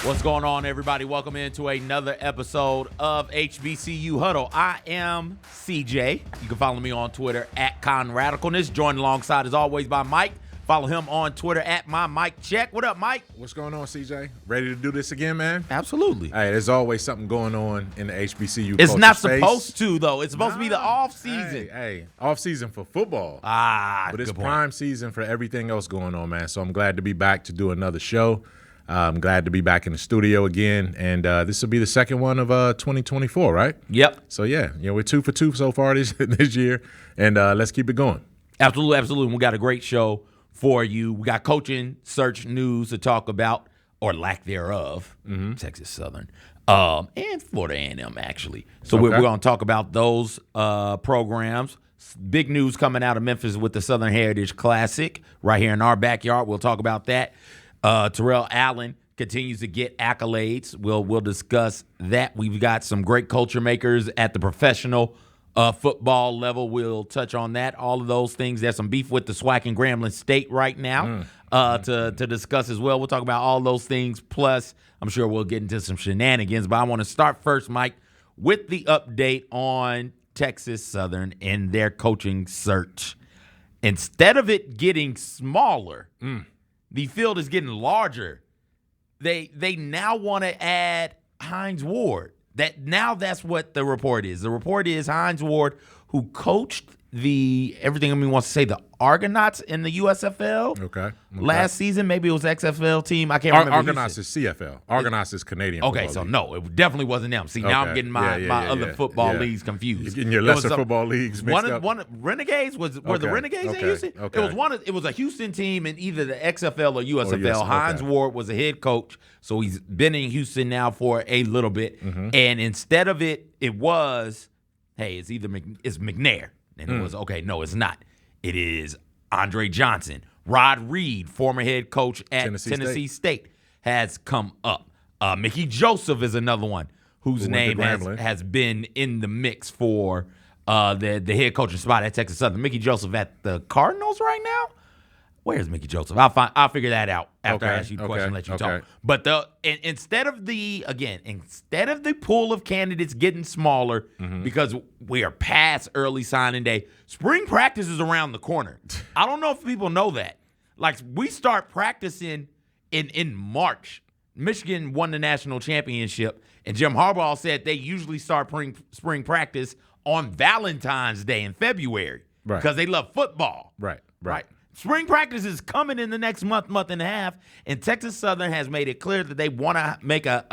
What's going on, everybody? Welcome into another episode of HBCU Huddle. I am CJ. You can follow me on Twitter at ConRadicalness. Joined alongside, as always, by Mike. Follow him on Twitter at MyMikeCheck. What up, Mike? What's going on, CJ? Ready to do this again, man? Absolutely. Hey, there's always something going on in the HBCU It's culture not space. supposed to, though. It's supposed to be the off season. Hey, off season for football. But it's good point. prime season for everything else going on, man. So I'm glad to be back to do another show. I'm glad to be back in the studio again, and this will be the second one of 2024, right? Yep. So yeah, we're 2 for 2 so far this year, and let's keep it going. Absolutely. We got a great show for you. We got coaching search news to talk about, or lack thereof, Texas Southern, and Florida A&M, actually. So we're going to talk about those programs. Big news coming out of Memphis with the Southern Heritage Classic right here in our backyard. We'll talk about that. Terrell Allen continues to get accolades. We'll discuss that. We've got some great culture makers at the professional football level. We'll touch on that. All of those things. There's some beef with the SWAC and Grambling State right now to discuss as well. We'll talk about all those things. Plus, I'm sure we'll get into some shenanigans. But I want to start first, Mike, with the update on Texas Southern and their coaching search. Instead of it getting smaller, the field is getting larger. They now want to add Hines Ward. That's what the report is. The report is Hines Ward, who coached the Argonauts in the USFL last season. Maybe it was XFL team. I can't remember. Argonauts is CFL. Argonauts is Canadian. Okay, so no, it definitely wasn't them. See, now I'm getting my other football leagues confused. You're getting your lesser football leagues mixed up. One Renegades were the Renegades in Houston? Okay. It was a Houston team in either the XFL or USFL. Hines Ward was a head coach, so he's been in Houston now for a little bit. And instead of it was, hey, it's McNair. And it was, okay, no, it's not. It is Andre Johnson. Rod Reed, former head coach at Tennessee State, has come up. Mickey Joseph is another one whose name has been in the mix for the head coaching spot at Texas Southern. Mickey Joseph at the Cardinals right now? Where's Mickey Joseph? I'll figure that out after I ask you the question and let you talk. But instead of the pool of candidates getting smaller, because we are past early signing day, spring practice is around the corner. I don't know if people know that. Like, we start practicing in March. Michigan won the national championship, and Jim Harbaugh said they usually start spring practice on Valentine's Day in February because they love football. Right. Spring practice is coming in the next month and a half, and Texas Southern has made it clear that they want to make at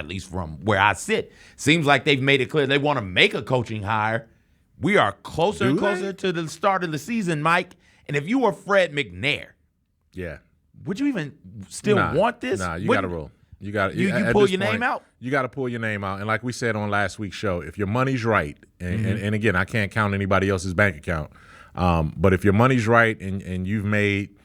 least from where I sit, seems like they've made it clear they want to make a coaching hire. We are closer and closer to the start of the season, Mike. And if you were Fred McNair, would you even still want this? Nah, you got to roll. You got you pull your name out. You got to pull your name out. And like we said on last week's show, if your money's right, and again, I can't count anybody else's bank account. But if your money's right and you've made,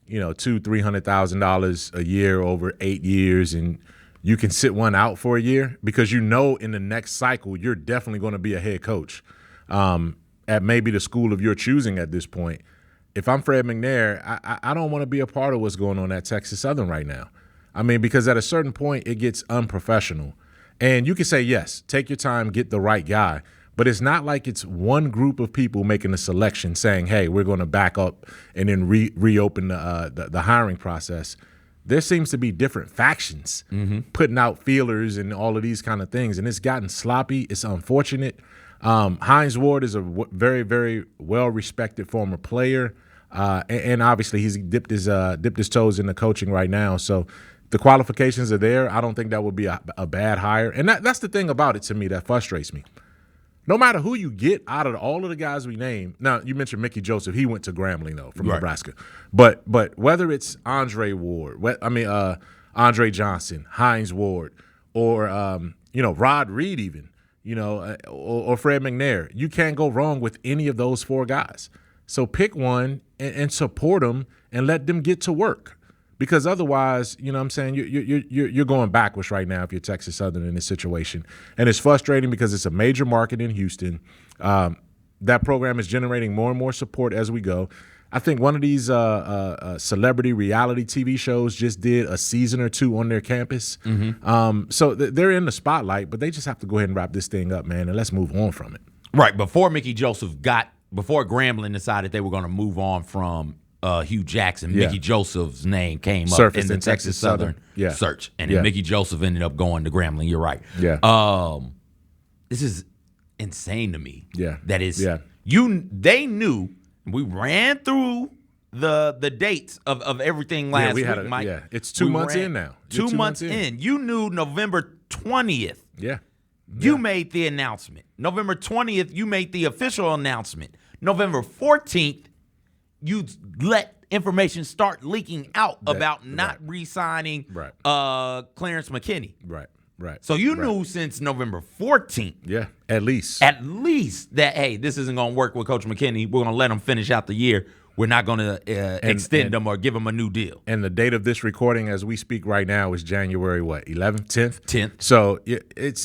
$200,000-$300,000 a year over 8 years, and you can sit one out for a year because in the next cycle you're definitely going to be a head coach at maybe the school of your choosing at this point. If I'm Fred McNair, I don't want to be a part of what's going on at Texas Southern right now. I mean, because at a certain point it gets unprofessional. And you can say, yes, take your time, get the right guy. But it's not like it's one group of people making a selection saying, hey, we're going to back up and then reopen the hiring process. There seems to be different factions putting out feelers and all of these kind of things. And it's gotten sloppy. It's unfortunate. Hines Ward is a very, very well-respected former player. And obviously he's dipped his toes into coaching right now. So the qualifications are there. I don't think that would be a bad hire. And that's the thing about it to me that frustrates me. No matter who you get out of all of the guys we named, now you mentioned Mickey Joseph. He went to Grambling though from Nebraska, but whether it's Andre Johnson, Hines Ward, or Rod Reed even, or Fred McNair, you can't go wrong with any of those four guys. So pick one and support them and let them get to work. Because otherwise, you're going backwards right now if you're Texas Southern in this situation. And it's frustrating because it's a major market in Houston. That program is generating more and more support as we go. I think one of these celebrity reality TV shows just did a season or two on their campus. So they're in the spotlight, but they just have to go ahead and wrap this thing up, man, and let's move on from it. Right. Before Grambling decided they were going to move on from Hugh Jackson, Mickey Joseph's name came up in the Texas Southern search. And then Mickey Joseph ended up going to Grambling. You're right. Yeah. This is insane to me. Yeah. That is they knew. We ran through the dates of everything last week, Mike. Yeah, it's 2 months in now. 2 months in. You knew November 20th. Yeah. You made the announcement. November 20th, you made the official announcement. November 14th, you let information start leaking out about not re-signing Clarence McKinney. Right. So you knew since November 14th. Yeah, at least. That, hey, this isn't going to work with Coach McKinney. We're going to let him finish out the year. We're not going to extend him or give him a new deal. And the date of this recording as we speak right now is January, 11th, 10th? 10th. So it's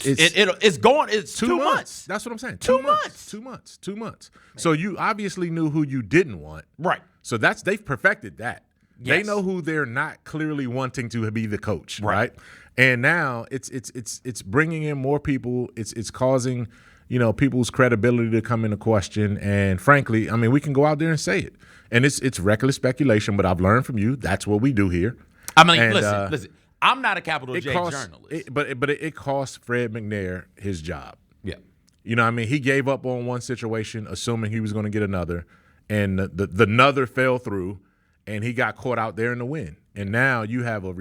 2 months. That's what I'm saying. 2 months. 2 months. So you obviously knew who you didn't want. Right. So they've perfected that. Yes. They know who they're not clearly wanting to be the coach, right? And now it's bringing in more people. It's causing, people's credibility to come into question. And frankly, I mean, we can go out there and say it. And it's reckless speculation, but I've learned from you. That's what we do here. I mean, listen. I'm not a capital J journalist. But it cost Fred McNair his job. Yeah. You know what I mean? He gave up on one situation, assuming he was going to get another. And the another fell through, and he got caught out there in the wind. And now you have a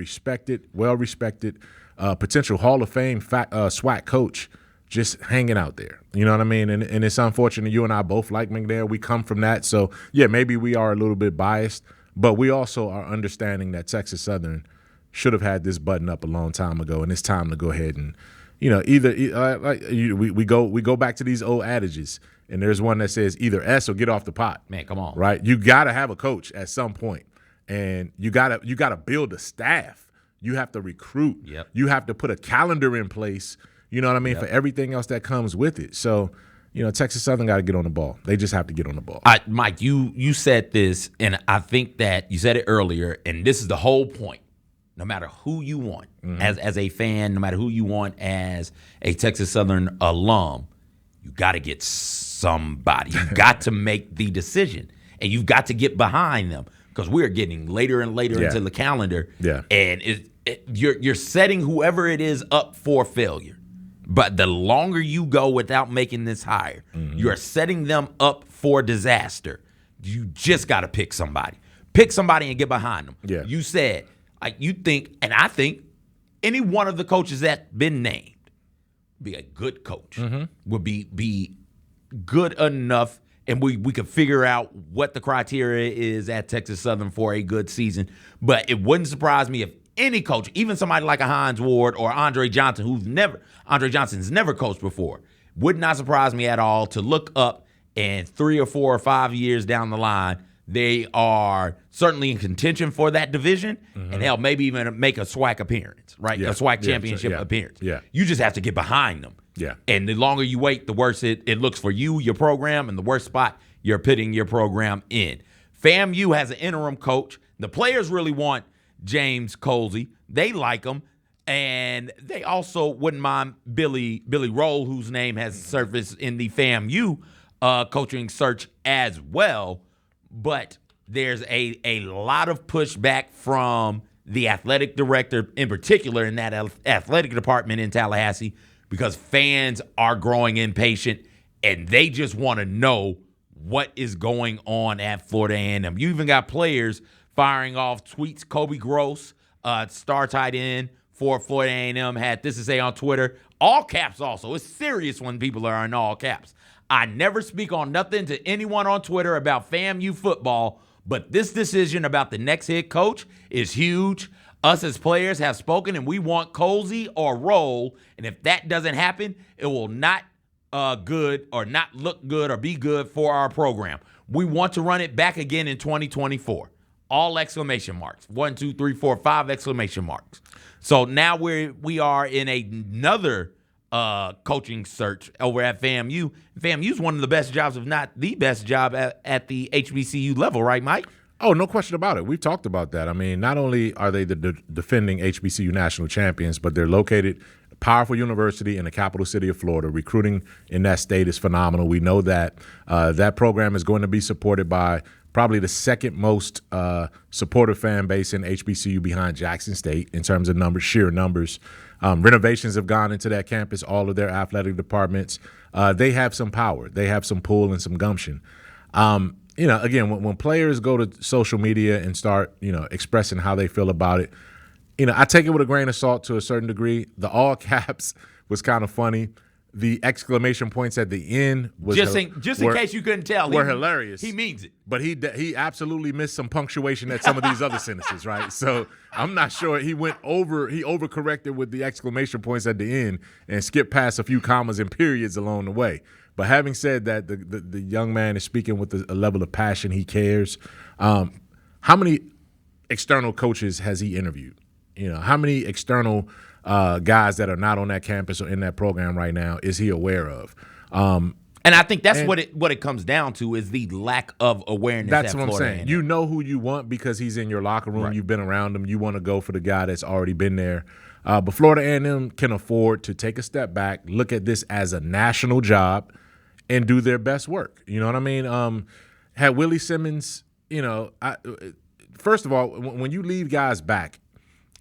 well-respected, potential Hall of Fame SWAC coach just hanging out there. You know what I mean? And it's unfortunate. You and I both like McNair. We come from that. So, yeah, maybe we are a little bit biased, but we also are understanding that Texas Southern should have had this button up a long time ago, and it's time to go ahead and, we go back to these old adages, and there's one that says either S or get off the pot. Man, come on. Right? You got to have a coach at some point. And you gotta build a staff. You have to recruit. Yep. You have to put a calendar in place. You know what I mean, for everything else that comes with it. So, Texas Southern got to get on the ball. They just have to get on the ball. Mike, you said this, and I think that you said it earlier, and this is the whole point. No matter who you want as a fan, no matter who you want as a Texas Southern alum, you got to get somebody. You got to make the decision, and you've got to get behind them. Because we're getting later and later into the calendar, and you're setting whoever it is up for failure. But the longer you go without making this hire, you're setting them up for disaster. You just got to pick somebody. Pick somebody and get behind them. Yeah. You said, you think, and I think, any one of the coaches that's been named be a good coach, would be good enough. And we could figure out what the criteria is at Texas Southern for a good season. But it wouldn't surprise me if any coach, even somebody like a Hines Ward or Andre Johnson, Andre Johnson's never coached before, would not surprise me at all to look up and 3 or 4 or 5 years down the line, they are certainly in contention for that division, and hell, maybe even make a SWAC appearance, right? Yeah. A SWAC championship appearance. Yeah. You just have to get behind them. Yeah. And the longer you wait, the worse it looks for you, your program, and the worst spot you're putting your program in. FAMU has an interim coach. The players really want James Colsey. They like him. And they also wouldn't mind Billy Roll, whose name has surfaced in the FAMU coaching search as well. But there's a lot of pushback from the athletic director, in particular in that athletic department in Tallahassee, because fans are growing impatient and they just want to know what is going on at Florida A&M. You even got players firing off tweets. Kobe Gross, star tight end for Florida A&M, had this to say on Twitter. All caps also. It's serious when people are in all caps. I never speak on nothing to anyone on Twitter about FAMU football, but this decision about the next head coach is huge. Us as players have spoken, and we want Colsey or Roll. And if that doesn't happen, it will not good or not look good or be good for our program. We want to run it back again in 2024. All exclamation marks. 1, 2, 3, 4, 5 exclamation marks. So now we are in another coaching search over at FAMU. FAMU is one of the best jobs, if not the best job at the HBCU level, right, Mike? Oh, no question about it. We've talked about that. I mean, not only are they the defending HBCU national champions, but they're located a powerful university in the capital city of Florida. Recruiting in that state is phenomenal. We know that that program is going to be supported by probably the second most supportive fan base in HBCU behind Jackson State in terms of numbers, sheer numbers. Renovations have gone into that campus, all of their athletic departments. They have some power. They have some pull and some gumption. Again, when players go to social media and start, expressing how they feel about it, I take it with a grain of salt to a certain degree. The all caps was kind of funny. The exclamation points at the end was just in case you couldn't tell, were hilarious. He means it, but he absolutely missed some punctuation at some of these other sentences, right? So I'm not sure he overcorrected with the exclamation points at the end and skipped past a few commas and periods along the way. But having said that, the young man is speaking with a level of passion. He cares. How many external coaches has he interviewed? How many external guys that are not on that campus or in that program right now is he aware of? And I think that's what it comes down to is the lack of awareness. That's what I'm Florida saying. A&M. You know who you want because he's in your locker room. Right. You've been around him. You want to go for the guy that's already been there. But Florida A&M can afford to take a step back, look at this as a national job, and do their best work. You know what I mean? Had Willie Simmons, first of all, when you leave guys back,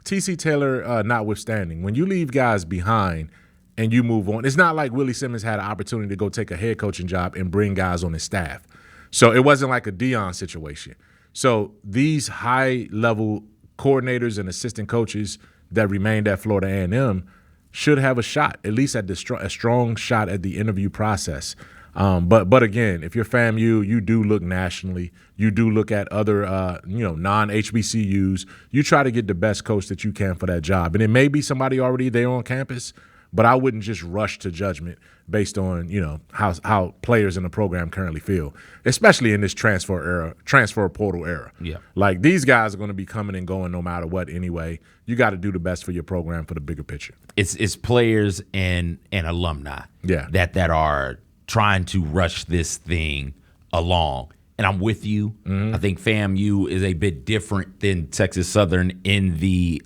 T.C. Taylor notwithstanding, when you leave guys behind and you move on, it's not like Willie Simmons had an opportunity to go take a head coaching job and bring guys on his staff. So it wasn't like a Dion situation. So these high-level coordinators and assistant coaches that remained at Florida A&M should have a shot, at least at a strong shot at the interview process. But again, if you're FAMU, you do look nationally. You do look at other, non-HBCUs. You try to get the best coach that you can for that job. And it may be somebody already there on campus, but I wouldn't just rush to judgment based on, how players in the program currently feel, especially in this transfer portal era. Yeah. Like, these guys are going to be coming and going no matter what anyway. You got to do the best for your program for the bigger picture. It's players and alumni that are trying to rush this thing along. And I'm with you. Mm-hmm. I think FAMU is a bit different than Texas Southern in the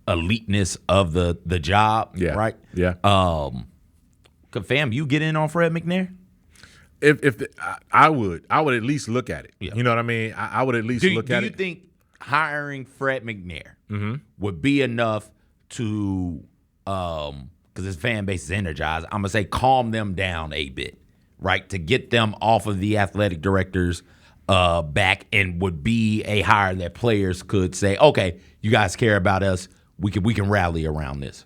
eliteness of the job, right? Yeah. Could FAMU get in on Fred McNair? I would at least look at it. Yeah. You know what I mean? I would at least look at it. Do you think hiring Fred McNair would be enough to because his fan base is energized, I'm going to say calm them down a bit, right, to get them off of the athletic director's back, and would be a hire that players could say, okay, you guys care about us, we can rally around this?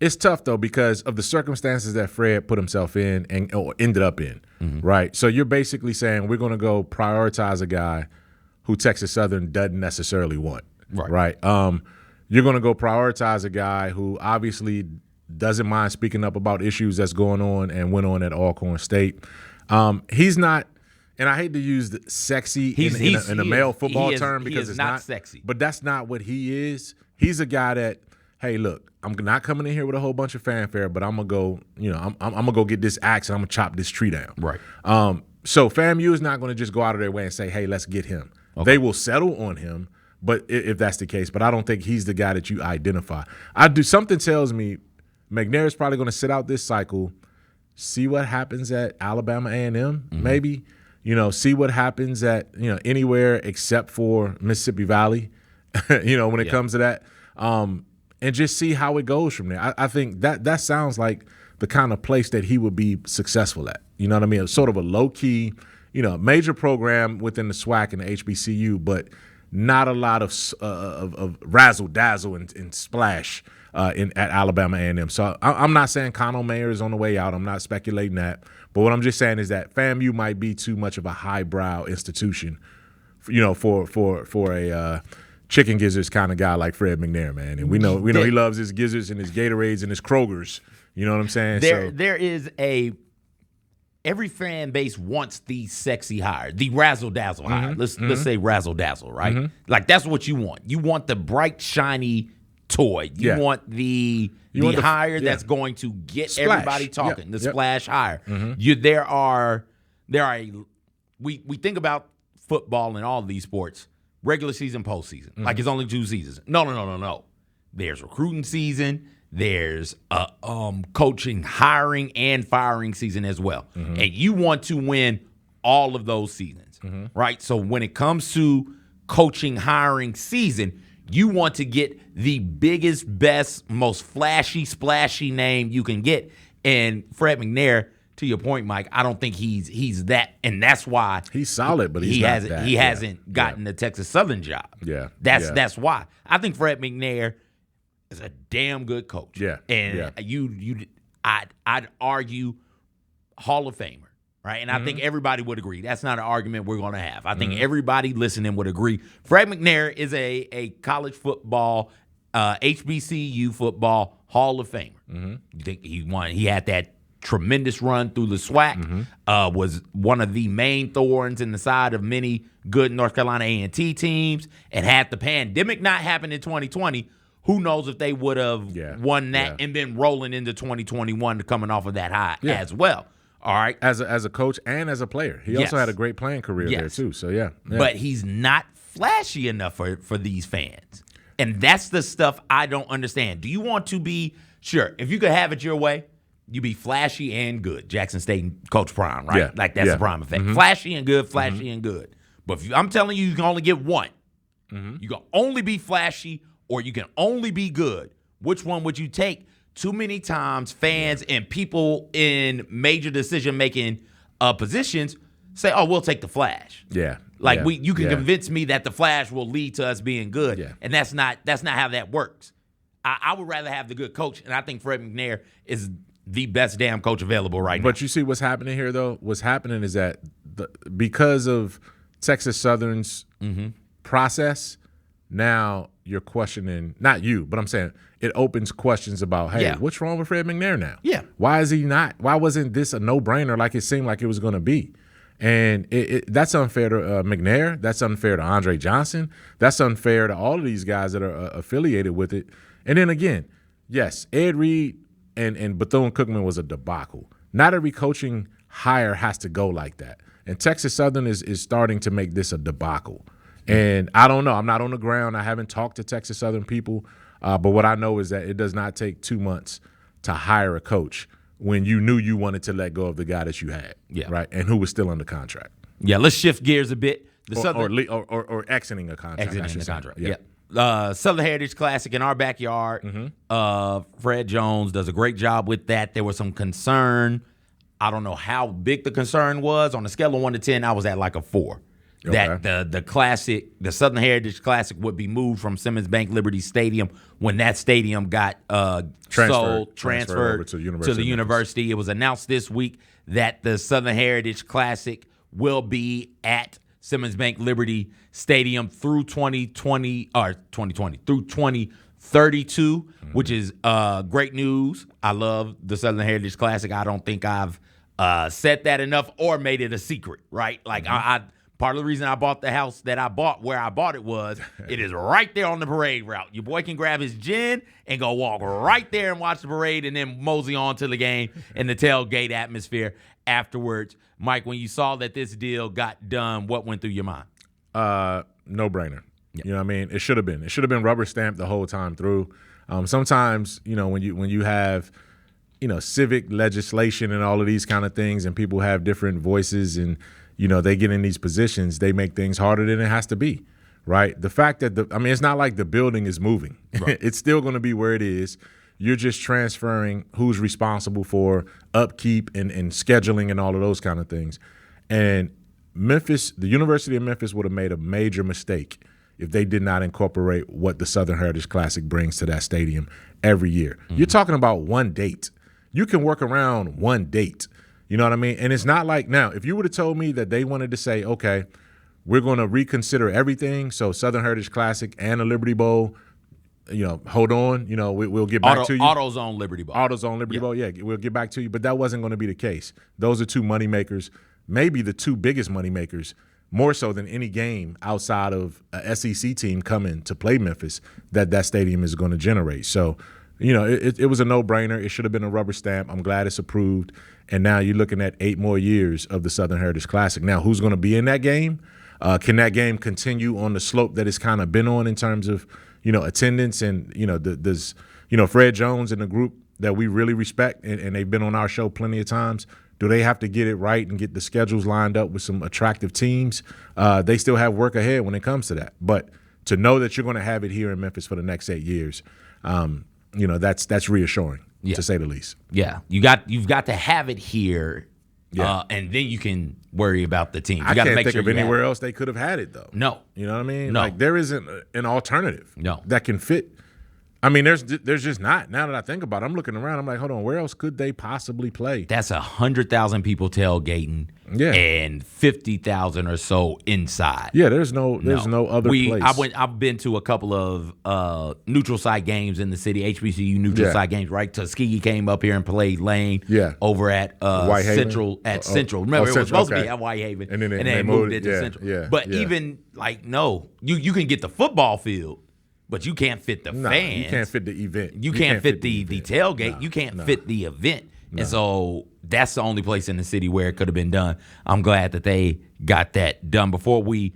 It's tough, though, because of the circumstances that Fred put himself in or ended up in, right? So you're basically saying we're going to go prioritize a guy who Texas Southern doesn't necessarily want, right? You're going to go prioritize a guy who obviously doesn't mind speaking up about issues that's going on and went on at Alcorn State. He's not, and I hate to use the sexy in a male football term because it's not sexy. But that's not what he is. He's a guy that, hey, look, I'm not coming in here with a whole bunch of fanfare, but I'm going to go, I'm going to go get this axe and I'm going to chop this tree down. Right. So FAMU is not going to just go out of their way and say, hey, let's get him. Okay. They will settle on him. But if that's the case, but I don't think he's the guy that you identify. Something tells me McNair is probably going to sit out this cycle, see what happens at Alabama A&M, maybe, see what happens at anywhere except for Mississippi Valley, when it comes to that, and just see how it goes from there. I think that sounds like the kind of place that he would be successful at. You know what I mean? It's sort of a low key, major program within the SWAC and the HBCU, but not a lot of razzle dazzle and splash at Alabama A&M. So I'm not saying Conor Mayer is on the way out. I'm not speculating that. But what I'm just saying is that FAMU might be too much of a highbrow institution, for a chicken gizzards kind of guy like Fred McNair, man. And we know he loves his gizzards and his Gatorades and his Krogers. You know what I'm saying? There is every fan base wants the sexy hire, the razzle dazzle hire. Let's say razzle dazzle, right? Like that's what you want. You want the bright, shiny toy. You want the hire that's going to get splash. Everybody talking. The splash hire. We think about football and all of these sports, regular season, postseason. Like it's only 2 seasons. No. There's recruiting season. There's coaching, hiring, and firing season as well. And you want to win all of those seasons, right? So when it comes to coaching, hiring season, you want to get the biggest, best, most flashy, splashy name you can get. And Fred McNair, to your point, Mike, I don't think he's that, and that's why he's solid, but he hasn't gotten the Texas Southern job. That's why. I think Fred McNair is a damn good coach. I'd argue Hall of Famer, right? And I think everybody would agree. That's not an argument we're going to have. I think everybody listening would agree. Fred McNair is a college football, HBCU football Hall of Famer. You think he won? He had that tremendous run through the SWAC, was one of the main thorns in the side of many good North Carolina A&T teams, and had the pandemic not happened in 2020, who knows if they would have won that and been rolling into 2021 coming off of that high as well. All right. As a coach and as a player. He also had a great playing career there too. So But he's not flashy enough for these fans. And that's the stuff I don't understand. Do you want to be, sure, if you could have it your way, you be flashy and good. Jackson State Coach Prime, right? Like that's the prime effect. Flashy and good, flashy and good. But if I'm telling you, you can only get one. You can only be flashy or you can only be good. Which one would you take? Too many times fans and people in major decision-making positions say, oh, we'll take the flash. You can convince me that the flash will lead to us being good. And that's not how that works. I would rather have the good coach, and I think Fred McNair is the best damn coach available right now. But you see what's happening here, though? What's happening is that because of Texas Southern's process, now you're questioning, not you, but I'm saying it opens questions about, hey, what's wrong with Fred McNair now? Why is he not? Why wasn't this a no-brainer like it seemed like it was going to be? And that's unfair to McNair. That's unfair to Andre Johnson. That's unfair to all of these guys that are affiliated with it. And then again, yes, Ed Reed and Bethune-Cookman was a debacle. Not every coaching hire has to go like that. And Texas Southern is starting to make this a debacle. And I don't know. I'm not on the ground. I haven't talked to Texas Southern people. But what I know is that it does not take 2 months to hire a coach when you knew you wanted to let go of the guy that you had, right, and who was still under contract. Let's shift gears a bit. Or exiting a contract. Exiting the contract, Southern Heritage Classic in our backyard. Fred Jones does a great job with that. There was some concern. I don't know how big the concern was. On a scale of 1 to 10, I was at like a 4. That the Southern Heritage Classic would be moved from Simmons Bank Liberty Stadium when that stadium got transferred to the university. It was announced this week that the Southern Heritage Classic will be at Simmons Bank Liberty Stadium through 2032, which is great news. I love the Southern Heritage Classic. I don't think I've said that enough or made it a secret, right? Like part of the reason I bought the house that I bought where I bought it was it is right there on the parade route. Your boy can grab his gin and go walk right there and watch the parade and then mosey on to the game and the tailgate atmosphere afterwards. Mike, when you saw that this deal got done, what went through your mind? No brainer. You know what I mean? It should have been. It should have been rubber stamped the whole time through. Sometimes, when you have, civic legislation and all of these kind of things and people have different voices and, they get in these positions, they make things harder than it has to be, right? The fact that it's not like the building is moving. Right. It's still going to be where it is. You're just transferring who's responsible for upkeep and scheduling and all of those kind of things. And Memphis, the University of Memphis would have made a major mistake if they did not incorporate what the Southern Heritage Classic brings to that stadium every year. You're talking about one date. You can work around one date. You know what I mean? And it's not like now, if you would have told me that they wanted to say, okay, we're going to reconsider everything, so Southern Heritage Classic and the Liberty Bowl, hold on, we'll get back to you. AutoZone Liberty Bowl. AutoZone Liberty Bowl, we'll get back to you. But that wasn't going to be the case. Those are two moneymakers, maybe the two biggest moneymakers more so than any game outside of a SEC team coming to play Memphis that stadium is going to generate. So, it was a no-brainer. It should have been a rubber stamp. I'm glad it's approved. And now you're looking at 8 more years of the Southern Heritage Classic. Now, who's going to be in that game? Can that game continue on the slope that it's kind of been on in terms of, attendance? And, there's Fred Jones and the group that we really respect, and they've been on our show plenty of times. Do they have to get it right and get the schedules lined up with some attractive teams? They still have work ahead when it comes to that. But to know that you're going to have it here in Memphis for the next 8 years, that's reassuring, to say the least. Yeah, you've got to have it here, and then you can worry about the team. I can't think of anywhere else they could have had it, though. No. You know what I mean? No. Like, there isn't an alternative No. that can fit. I mean, there's just not. Now that I think about it, I'm looking around. I'm like, hold on, where else could they possibly play? That's 100,000 people tailgating, and 50,000 or so inside. Yeah, there's no other place. I've been to a couple of neutral site games in the city, HBCU neutral site games. Right, Tuskegee came up here and played Lane. Over at Central. Central. Remember, it was supposed to be at Whitehaven, and then they moved it to Central. Even you can get the football field. But you can't fit the fans. You can't fit the event. You can't fit the tailgate. You can't fit the event. And so that's the only place in the city where it could have been done. I'm glad that they got that done. Before we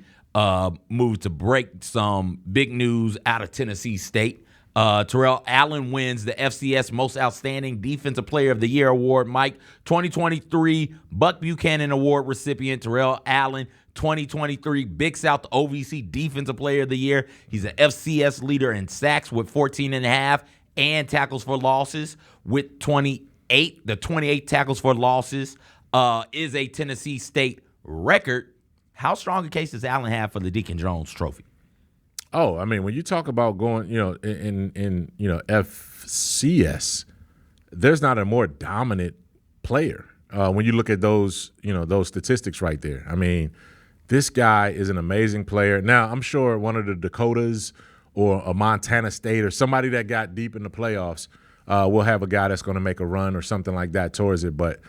move to break, some big news out of Tennessee State. Terrell Allen wins the FCS Most Outstanding Defensive Player of the Year award. Mike, 2023 Buck Buchanan Award recipient Terrell Allen. 2023 Big South OVC Defensive Player of the Year. He's an FCS leader in sacks with 14.5 and tackles for losses with 28. The 28 tackles for losses is a Tennessee State record. How strong a case does Allen have for the Deacon Jones Trophy? Oh, I mean, when you talk about going, in FCS, there's not a more dominant player. When you look at those statistics right there. I mean, this guy is an amazing player. Now, I'm sure one of the Dakotas or a Montana State or somebody that got deep in the playoffs will have a guy that's going to make a run or something like that towards it. But,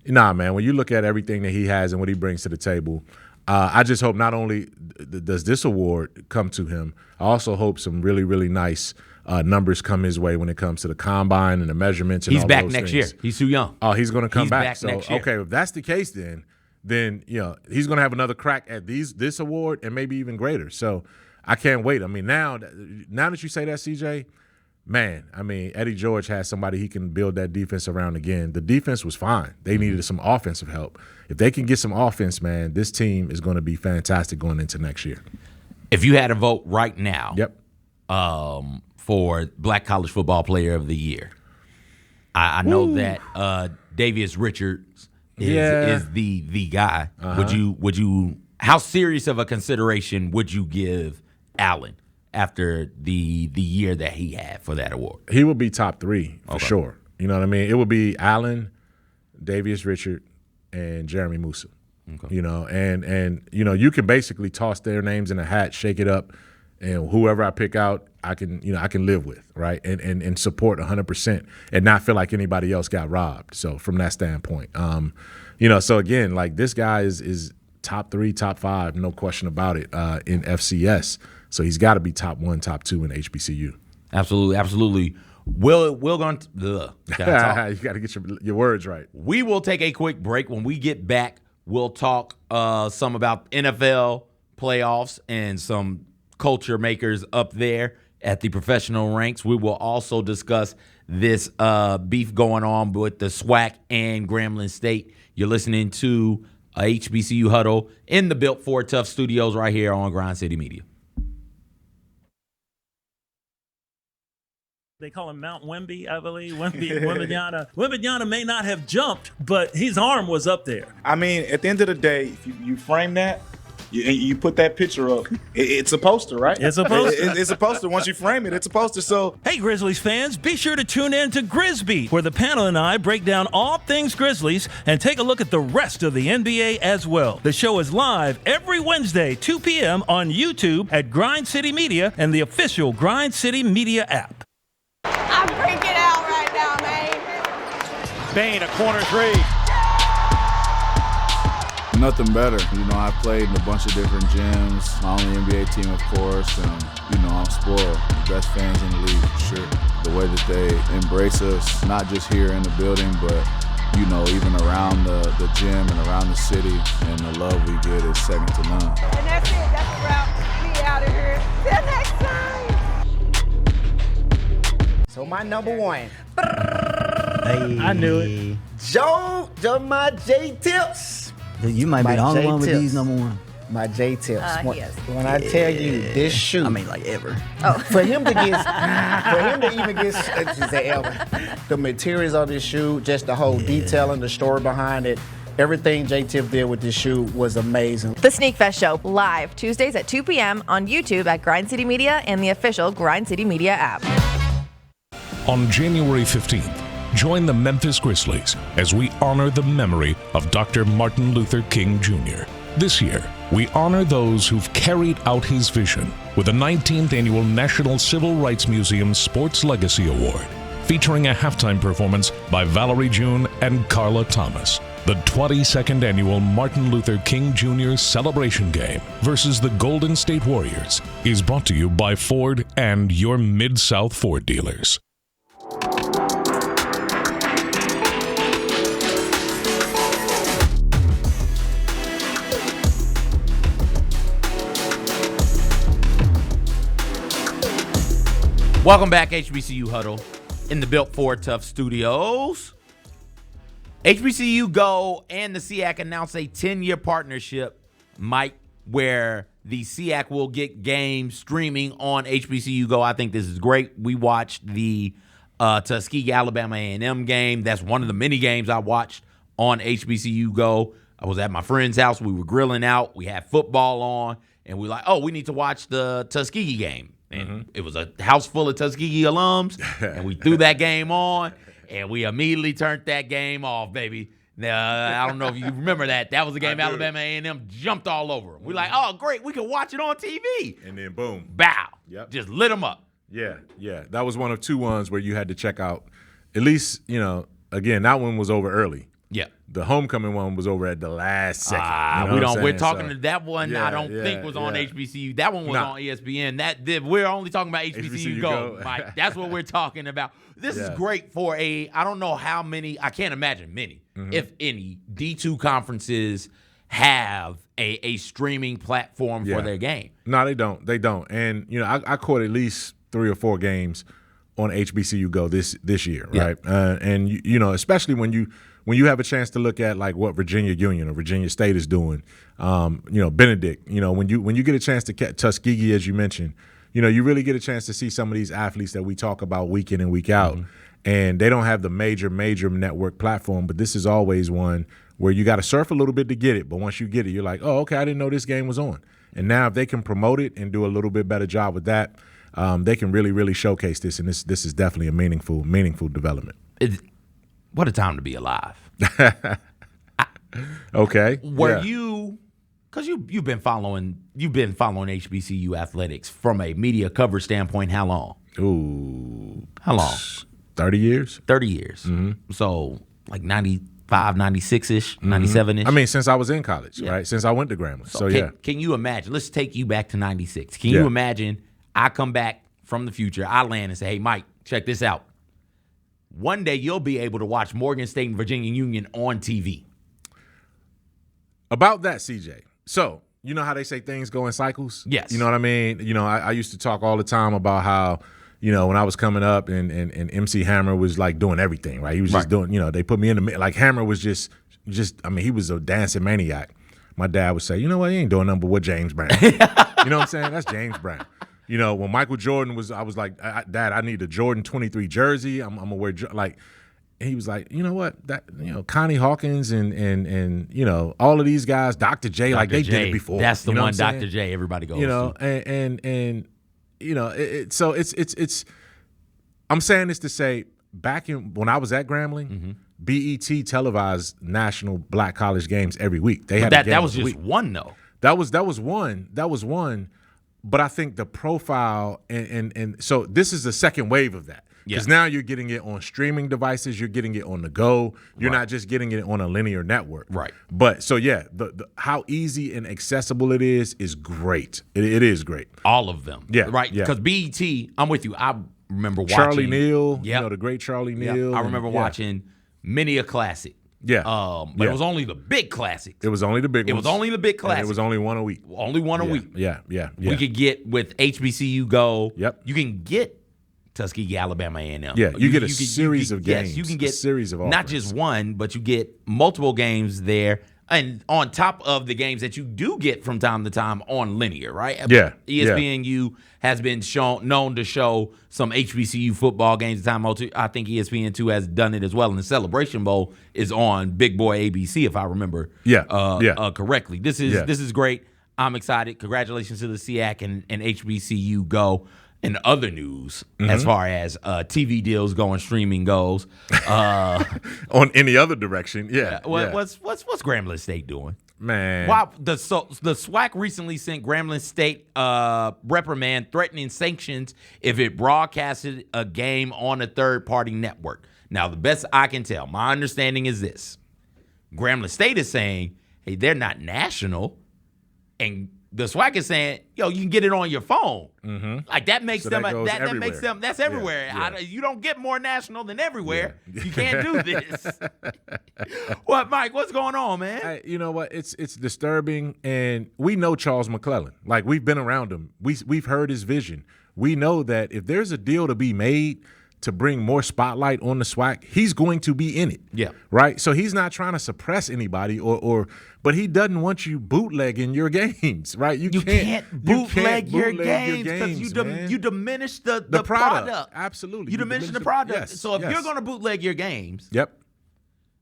man, when you look at everything that he has and what he brings to the table, I just hope not only does this award come to him, I also hope some really, really nice numbers come his way when it comes to the combine and the measurements and all those things. He's back next year. He's too young. Oh, he's going to come back. So, next year. Okay, if that's the case then he's going to have another crack at this award and maybe even greater. So I can't wait. I mean, now that you say that, CJ, man, I mean, Eddie George has somebody he can build that defense around again. The defense was fine. They needed some offensive help. If they can get some offense, man, this team is going to be fantastic going into next year. If you had a vote right now for Black College Football Player of the Year, I know that Davius Richards is the guy. Would you? How serious of a consideration would you give Allen after the year that he had for that award? He would be top 3 for sure. You know what I mean? It would be Allen, Davius Richard, and Jeremy Musa. Okay. And you can basically toss their names in a hat, shake it up, and whoever I pick out, I can live with, right? And support 100% and not feel like anybody else got robbed. So from that standpoint, so again, like this guy is top 3, top 5, no question about it in FCS. So he's got to be top 1, top 2 in HBCU. Absolutely. We're going to you got to get your words right. We will take a quick break. When we get back, we'll talk some about NFL playoffs and some culture makers up there at the professional ranks. We will also discuss this beef going on with the SWAC and Grambling State. You're listening to HBCU Huddle in the Built for Tough studios right here on Grind City Media. They call him Mount Wemby, I believe. Wembanyama. Wembanyama may not have jumped, but his arm was up there. I mean, at the end of the day, if you frame that, you put that picture up, it's a poster, right? It's a poster. It's a poster. Once you frame it, it's a poster. So, hey, Grizzlies fans, be sure to tune in to Grizbeat, where the panel and I break down all things Grizzlies and take a look at the rest of the NBA as well. The show is live every Wednesday, 2 p.m. on YouTube at Grind City Media and the official Grind City Media app. I'm freaking out right now, man. Bain, a corner 3. Nothing better. I've played in a bunch of different gyms. My only NBA team, of course, and, I'm spoiled. The best fans in the league, for sure. The way that they embrace us, not just here in the building, but, even around the gym and around the city, and the love we get is second to none. And that's it. That's a wrap. We out of here. Till next time. So my number one. Hey. I knew it. Joe my J Tips. You might be the only one with these number one. My J Tips. Yes. When I tell you this shoe, I mean, like ever. for him to even get ever, the materials of this shoe, just the whole detailing, the story behind it, everything J Tip did with this shoe was amazing. The Sneak Fest Show, live Tuesdays at 2 p.m. on YouTube at Grind City Media and the official Grind City Media app. On January 15th, join the Memphis Grizzlies as we honor the memory of Dr. Martin Luther King Jr. This year, we honor those who've carried out his vision with the 19th Annual National Civil Rights Museum Sports Legacy Award, featuring a halftime performance by Valerie June and Carla Thomas. The 22nd Annual Martin Luther King Jr. Celebration Game versus the Golden State Warriors is brought to you by Ford and your Mid-South Ford dealers. Welcome back, HBCU Huddle, in the Built Ford Tough Studios. HBCU Go and the SEAC announced a 10-year partnership, Mike, where the SEAC will get games streaming on HBCU Go. I think this is great. We watched the Tuskegee Alabama A&M game. That's one of the many games I watched on HBCU Go. I was at my friend's house. We were grilling out. We had football on, and we were like, we need to watch the Tuskegee game. And it was a house full of Tuskegee alums, and we threw that game on, and we immediately turned that game off, baby. I don't know if you remember that. That was the game Alabama A&M jumped all over them. We're like, oh, great, we can watch it on TV. And then boom. Bow. Yep. Just lit them up. Yeah. That was one of two ones where you had to check out. At least, again, that one was over early. Yeah. The homecoming one was over at the last second. We're talking to that one. I don't think was on HBCU. That one was on ESPN. We're only talking about HBCU Go, Mike. That's what we're talking about. This is great for I don't know how many. I can't imagine many, if any, D2 conferences have a streaming platform for their game. No, they don't. They don't. And I caught at least 3 or 4 games on HBCU Go this year, right? And especially when you have a chance to look at like what Virginia Union or Virginia State is doing, Benedict, when you get a chance to catch Tuskegee, as you mentioned, you really get a chance to see some of these athletes that we talk about week in and week out, and they don't have the major network platform, but this is always one where you got to surf a little bit to get it, but once you get it, you're like, oh, okay, I didn't know this game was on. And now if they can promote it and do a little bit better job with that, they can really showcase this, and this is definitely a meaningful development. What a time to be alive. Okay. You, because you've been following HBCU athletics from a media coverage standpoint, how long? Ooh. How long? 30 years. 30 years. So like 95, 96-ish, 97-ish. I mean, since I was in college, right? Since I went to Grambling. So can you imagine? Let's take you back to 96. Can you imagine I come back from the future, I land and say, hey, Mike, check this out. One day you'll be able to watch Morgan State and Virginia Union on TV. About that, CJ. So, you know how they say things go in cycles? Yes. You know what I mean? I used to talk all the time about how, when I was coming up and MC Hammer was like doing everything, right? He was just doing, they put me in the, like Hammer was just, he was a dancing maniac. My dad would say, you know what, he ain't doing nothing but what James Brown. You know what I'm saying? That's James Brown. When Michael Jordan was, I was like, Dad, I need a Jordan 23 jersey. I'm gonna wear and he was like, you know what, that Connie Hawkins and all of these guys, Dr. J, Dr. They did it before. That's the one, Dr. J. Everybody goes to. So it's. I'm saying this to say, back when I was at Grambling, BET televised national black college games every week. They had that was just one though. That was one. But I think the profile and so this is the second wave of that. Because now you're getting it on streaming devices. You're getting it on the go. You're not just getting it on a linear network. Right. But so, yeah, the how easy and accessible it is great. It is great. All of them. Yeah. Right. Yeah. Because BET, I'm with you. I remember watching. Charlie Neal. Yep. The great Charlie Yep. Neal. I remember watching many a classic. Yeah. But it was only the big classics. It was only the big ones. It was only the big classics. And it was only one a week. Only one a week. Yeah. We could get with HBCU Go. Yep. You can get Tuskegee, Alabama A&M. Yeah, you get a series of games. Yes, you can get a series of offerings. Not just one, but you get multiple games there. And on top of the games that you do get from time to time on linear, right? Yeah. ESPNU has been known to show some HBCU football games. I think ESPN2 has done it as well. And the Celebration Bowl is on Big Boy ABC, if I remember correctly. This is great. I'm excited. Congratulations to the SEAC and HBCU Go. In other news, as far as TV deals going, streaming goes, on any other direction, What's Grambling State doing, man? Wow, the SWAC recently sent Grambling State reprimand threatening sanctions if it broadcasted a game on a third-party network. Now, the best I can tell, my understanding is this: Grambling State is saying, "Hey, they're not national," and the SWAC is saying, "Yo, you can get it on your phone." Like that makes them. That makes them. That's everywhere. Yeah. You don't get more national than everywhere. Yeah. You can't do this. What, Mike? What's going on, man? Hey, you know what? It's disturbing, and we know Charles McClellan. Like, we've been around him. We've heard his vision. We know that if there's a deal to be made to bring more spotlight on the SWAC, he's going to be in it. Yeah. Right? So he's not trying to suppress anybody but he doesn't want you bootlegging your games, right? You can't bootleg your games because you diminish the product. Absolutely. You diminish the product. Yes, so if you're going to bootleg your games,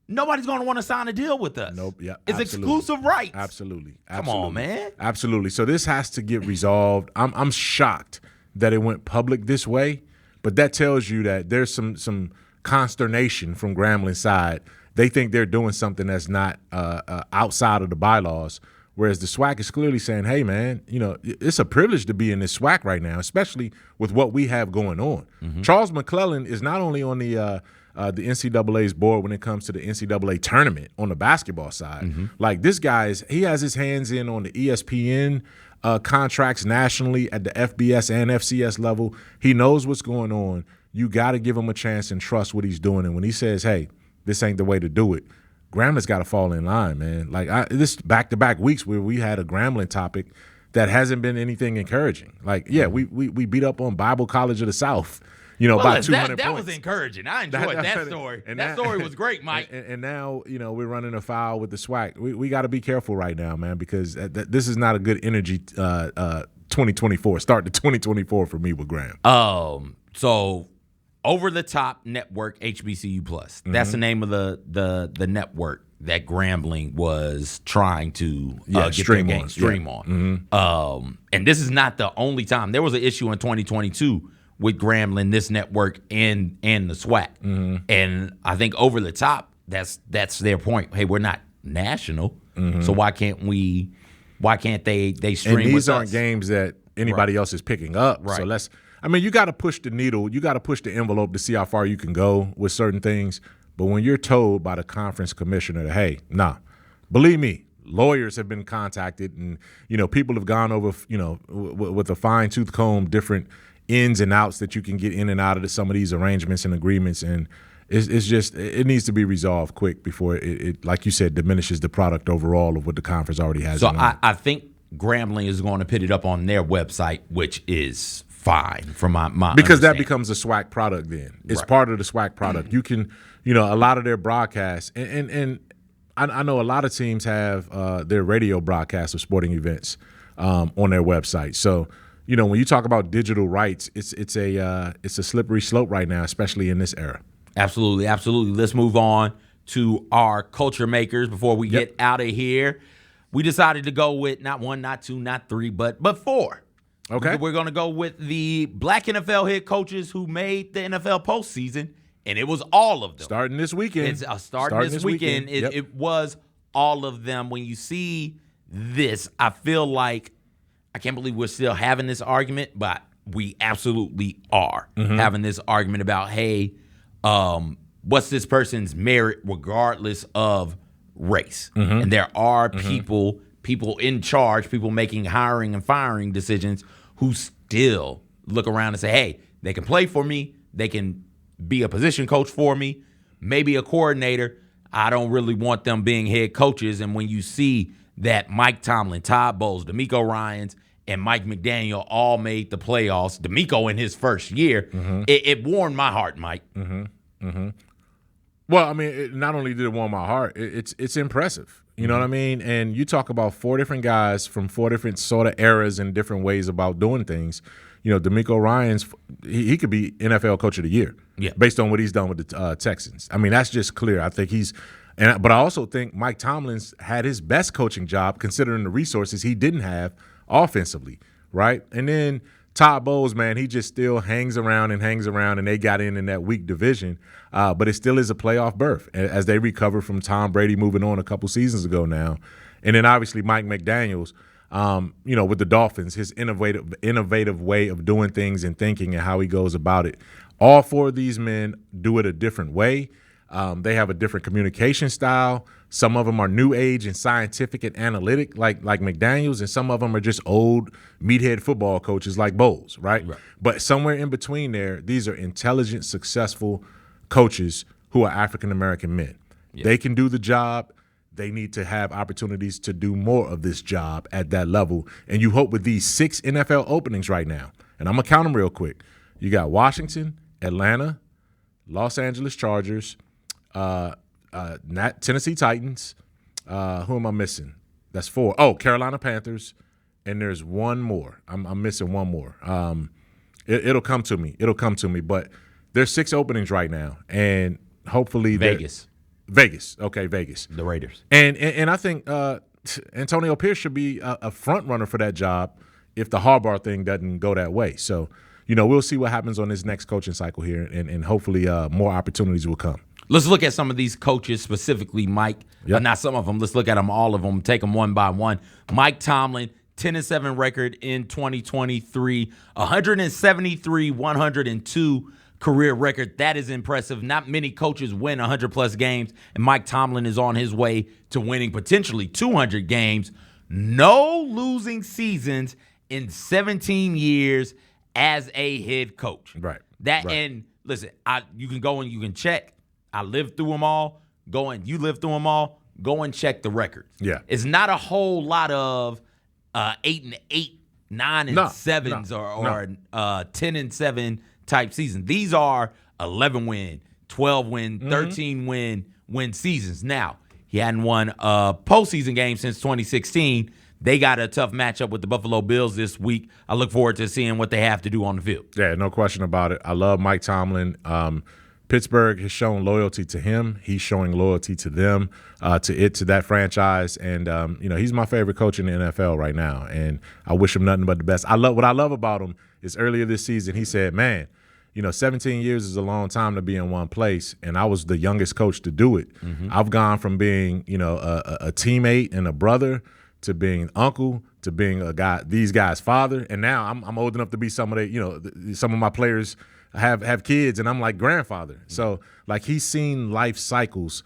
nobody's going to want to sign a deal with us. Nope. Yeah. It's exclusive rights. Absolutely. Come on, man. Absolutely. So this has to get resolved. I'm shocked that it went public this way. But that tells you that there's some consternation from Grambling's side. They think they're doing something that's not outside of the bylaws, whereas the SWAC is clearly saying, hey, man, it's a privilege to be in this SWAC right now, especially with what we have going on. Charles McClellan is not only on the NCAA's board when it comes to the NCAA tournament on the basketball side. Like, this guy he has his hands in on the ESPN contracts nationally at the FBS and FCS level. He knows what's going on. You got to give him a chance and trust what he's doing. And when he says, hey, this ain't the way to do it, Grambling's got to fall in line, man. Like, this back-to-back weeks where we had a Grambling topic that hasn't been anything encouraging. Like, we beat up on Bible College of the South, by 200 points. That was encouring. I enjoyed that story. That story was great, Mike. And now, we're running afoul with the SWAC. We got to be careful right now, man, because this is not a good energy 2024. Start to 2024 for me with Graham. So Over the Top Network HBCU Plus. That's the name of the network that Grambling was trying to get stream their game stream on. And this is not the only time. There was an issue in 2022 with Grambling, this network, and the SWAC. And I think Over the Top, that's their point. Hey, we're not national, so why can't they stream and these with aren't us? Games that anybody else is picking up. Right. So you got to push the needle. You got to push the envelope to see how far you can go with certain things. But when you're told by the conference commissioner that, hey, believe me, lawyers have been contacted, and people have gone over, with a fine-tooth comb, different ins and outs that you can get in and out of some of these arrangements and agreements, and it's just, it needs to be resolved quick before it, like you said, diminishes the product overall of what the conference already has. So I think Grambling is going to put it up on their website, which is fine from my because that becomes a SWAC product. Then it's part of the SWAC product. You can, a lot of their broadcasts, and I know a lot of teams have their radio broadcasts of sporting events on their website. So, when you talk about digital rights, it's a slippery slope right now, especially in this era. Absolutely. Let's move on to our culture makers before we get out of here. We decided to go with not one, not two, not three, but four. Okay. We're going to go with the black NFL head coaches who made the NFL postseason, and it was all of them. Starting this weekend. It's starting this weekend. It was all of them. When you see this, I feel like, I can't believe we're still having this argument, but we absolutely are having this argument about, hey, what's this person's merit regardless of race? And there are people in charge, people making hiring and firing decisions who still look around and say, hey, they can play for me, they can be a position coach for me, maybe a coordinator. I don't really want them being head coaches. And when you see that Mike Tomlin, Todd Bowles, DeMeco Ryans, and Mike McDaniel all made the playoffs, DeMeco in his first year, it warmed my heart, Mike. Well, I mean, not only did it warm my heart, it's impressive. You know what I mean? And you talk about 4 different guys from 4 different sort of eras and different ways about doing things. You know, DeMeco Ryans, he could be NFL Coach of the Year based on what he's done with the Texans. I mean, that's just clear. I think but I also think Mike Tomlin's had his best coaching job considering the resources he didn't have offensively, right? And then Todd Bowles, man, he just still hangs around, and they got in that weak division. But it still is a playoff berth as they recover from Tom Brady moving on a couple seasons ago now. And then obviously Mike McDaniels, with the Dolphins, his innovative way of doing things and thinking and how he goes about it. All 4 of these men do it a different way. They have a different communication style. Some of them are new age and scientific and analytic, like McDaniels, and some of them are just old meathead football coaches like Bowles, right? But somewhere in between there, these are intelligent, successful coaches who are African-American men. They can do the job. They need to have opportunities to do more of this job at that level. And you hope with these 6 NFL openings right now, and I'm going to count them real quick. You got Washington, Atlanta, Los Angeles Chargers, Tennessee Titans. Who am I missing? That's 4. Oh, Carolina Panthers, and there's one more. I'm missing one more. It'll come to me. But there's 6 openings right now, and hopefully Vegas. Okay, Vegas. The Raiders. And I think Antonio Pierce should be a front runner for that job if the Harbaugh thing doesn't go that way. So, we'll see what happens on this next coaching cycle here, and hopefully more opportunities will come. Let's look at some of these coaches specifically, Mike. Not some of them. Let's look at them, all of them, take them one by one. Mike Tomlin, 10-7 record in 2023, 173, 102 career record. That is impressive. Not many coaches win 100-plus games, and Mike Tomlin is on his way to winning potentially 200 games. No losing seasons in 17 years as a head coach. Right. And listen, you can go and you can check. I lived through them all. You lived through them all. Go and check the records. Yeah. It's not a whole lot of 8-8, 9-7s or 10-7 type seasons. These are 11-win, 12-win, 13-win seasons. Now, he hadn't won a postseason game since 2016. They got a tough matchup with the Buffalo Bills this week. I look forward to seeing what they have to do on the field. Yeah, no question about it. I love Mike Tomlin. Pittsburgh has shown loyalty to him. He's showing loyalty to them, to that franchise. And, he's my favorite coach in the NFL right now. And I wish him nothing but the best. What I love about him is earlier this season he said, man, 17 years is a long time to be in one place, and I was the youngest coach to do it. I've gone from being, a teammate and a brother to being uncle to being these guys' father, and now I'm old enough to be some of my players have kids, and I'm like grandfather. So he's seen life cycles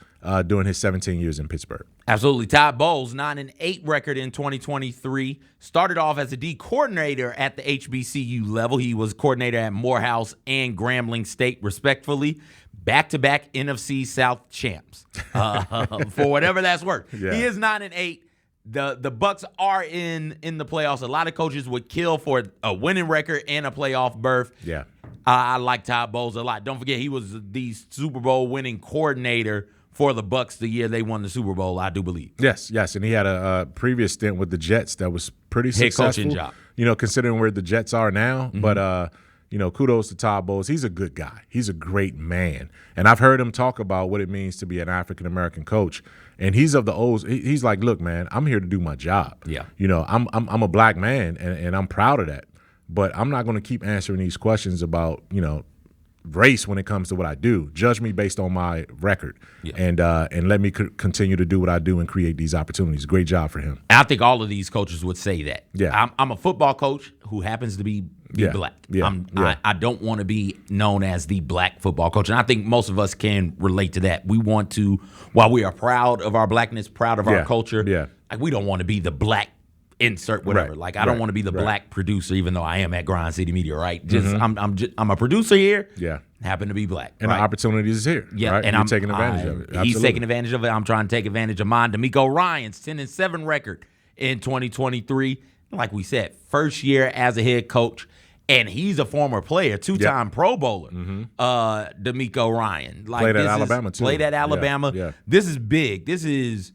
during his 17 years in Pittsburgh. Absolutely. Todd Bowles, 9-8 record in 2023. Started off as a D coordinator at the HBCU level. He was coordinator at Morehouse and Grambling State, respectively. Back-to-back NFC South champs, for whatever that's worth. Yeah. He is 9-8. The Bucs are in the playoffs. A lot of coaches would kill for a winning record and a playoff berth. Yeah. I like Todd Bowles a lot. Don't forget, he was the Super Bowl winning coordinator for the Bucs the year they won the Super Bowl, I do believe. Yes, and he had a previous stint with the Jets that was pretty successful. Head coaching job. Considering where the Jets are now. But, kudos to Todd Bowles. He's a good guy. He's a great man. And I've heard him talk about what it means to be an African-American coach. And he's of the old. He's like, look, man, I'm here to do my job. Yeah. I'm a black man, and I'm proud of that. But I'm not going to keep answering these questions about, race when it comes to what I do. Judge me based on my record, and let me continue to do what I do and create these opportunities. Great job for him. I think all of these coaches would say that. Yeah. I'm a football coach who happens to be be black. I don't want to be known as the black football coach. And I think most of us can relate to that. We want to, while we are proud of our blackness, proud of our culture, like we don't want to be the black insert whatever. Like I don't want to be the black producer, even though I am at Grind City Media, right? Just I'm a producer here. Yeah. Happen to be black. And the opportunity is here. Yeah. Right? And I'm I'm taking advantage of it. Absolutely. He's taking advantage of it. I'm trying to take advantage of mine. DeMeco Ryans, 10-7 record in 2023. Like we said, first year as a head coach. And he's a former player, two-time Pro Bowler, DeMeco Ryan. Like, played at Alabama, too. Played at Alabama. Yeah. This is big. This is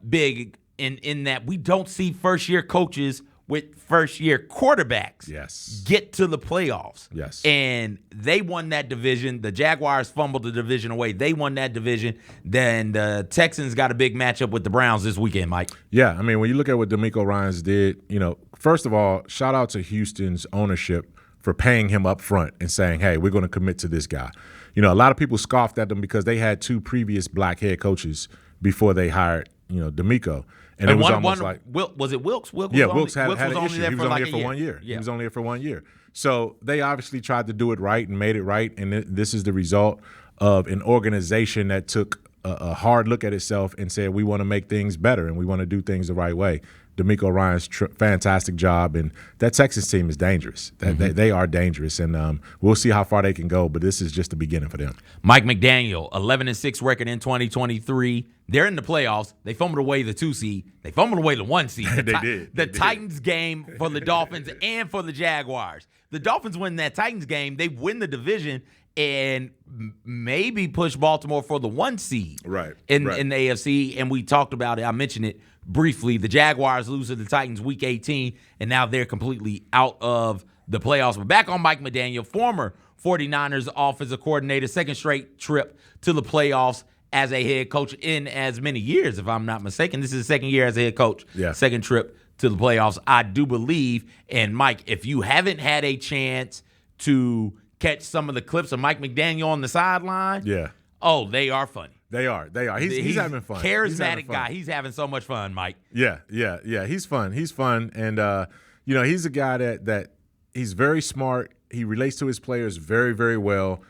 big in that we don't see first-year coaches with first-year quarterbacks get to the playoffs. Yes. And they won that division. The Jaguars fumbled the division away. They won that division. Then the Texans got a big matchup with the Browns this weekend, Mike. Yeah, I mean, when you look at what DeMeco Ryans did, first of all, shout out to Houston's ownership for paying him up front and saying, hey, we're going to commit to this guy. A lot of people scoffed at them because they had two previous black head coaches before they hired, DeMeco. And it was almost like was it Wilkes? Wilkes had an issue. He was only here for 1 year. He was only here for 1 year. So they obviously tried to do it right and made it right. And this is the result of an organization that took a hard look at itself and said, we want to make things better and we want to do things the right way. DeMeco Ryan's fantastic job, and that Texas team is dangerous. They are dangerous, and we'll see how far they can go, but this is just the beginning for them. Mike McDaniel, 11-6 record in 2023. They're in the playoffs. They fumbled away the 2 seed. They fumbled away the 1 seed. They did. The Titans game for the Dolphins and for the Jaguars. The Dolphins win that Titans game. They win the division and maybe push Baltimore for the 1 seed in the AFC. And we talked about it. I mentioned it briefly. The Jaguars lose to the Titans week 18, and now they're completely out of the playoffs. But back on Mike McDaniel, former 49ers offensive coordinator, second straight trip to the playoffs as a head coach in as many years, if I'm not mistaken. This is his second year as a head coach, second trip to the playoffs. I do believe, and Mike, if you haven't had a chance to catch some of the clips of Mike McDaniel on the sideline, they are funny. They are. He's having fun. Charismatic guy. He's having so much fun, Mike. Yeah. He's fun. And, he's a guy that he's very smart. He relates to his players very, very well.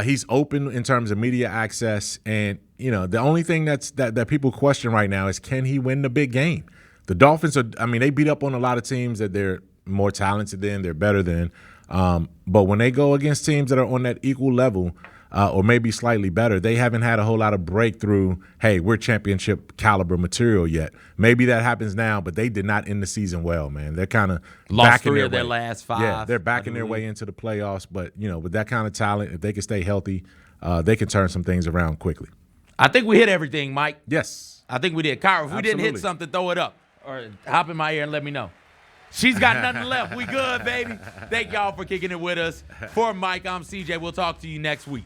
He's open in terms of media access. And, the only thing that people question right now is, can he win the big game? The Dolphins they beat up on a lot of teams that they're more talented than, they're better than. But when they go against teams that are on that equal level, or maybe slightly better, they haven't had a whole lot of breakthrough, hey, we're championship caliber material yet. Maybe that happens now, but they did not end the season well, man. They're kind of lost 3 of their last 5. Yeah, they're backing their way into the playoffs. But, with that kind of talent, if they can stay healthy, they can turn some things around quickly. I think we hit everything, Mike. Yes. I think we did. Kyra, if we didn't hit something, throw it up. Or hop in my ear and let me know. She's got nothing left. We good, baby. Thank y'all for kicking it with us. For Mike, I'm CJ. We'll talk to you next week.